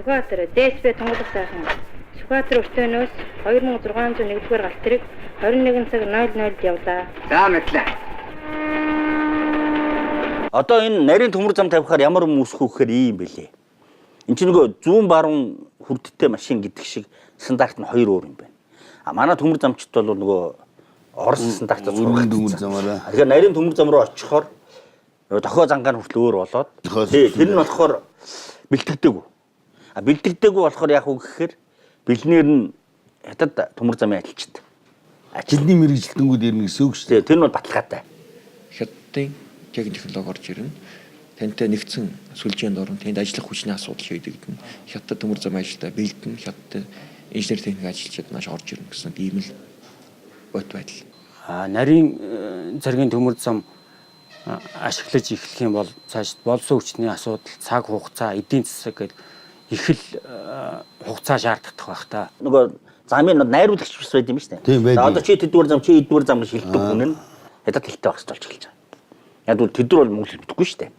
Сүхбаатар ДСБ Тунгалаг сайхан Сүхбаатар өртөөнөөс 2601-р галт тэрэг 21 цаг 00-д явлаа. За мэдлээ. Одоо энэ нарийн төмөр зам тавихаар ямар юм үүсэх вэ гэхээр ийм байлээ. Энд чинь нөгөө зүүн баруун хүрдтэй машин гэдэг шиг стандарт нь хоёр өөр юм байна. А манай төмөр замчд бол нөгөө Орос стандартаар зургах төмөр замаараа. Тэгэхээр нарийн төмөр зам руу очихоор дохио зангаар хүртэл өөр болоод тэр нь болохоор бэлтгэдэггүй. А бэлтгэдэггүй болохоор яг үг гэхээр бэлнээр нь хятад төмөр замын ажилчид. Ажилтны мэрэгжилтэнгүүд ирнэ гэсэн үг шүү дээ. Тэр нь бол баталгаатай. Хятадын технологи орж ирнэ. Тантай нэгдсэн сүлжээнд орон тэнд ажиллах хүчний асуудал шийдэгдэнэ. Хятад төмөр замын ажилдаа бэлдэн хятад инженер техник ажилчид маш орж ирнэ гэсэн ийм л бот байдал. Нарийн цэргийн төмөр зам ашиглаж эхлэх юм бол цааш болсон хүчний асуудал, цаг хугацаа, эдийн засаг гэдэг их л хугацаа шаарддаг байх та. Нөгөө замын найруулагч бас байд юм шүү дээ. Одоо чи тэдгээр зам чи эдгээр зам шилдэг хүн нь хятад хэлтэй багс болж эхэлж байгаа. Яг бол тэдгээр бол монгол хэлбэхгүй шүү дээ.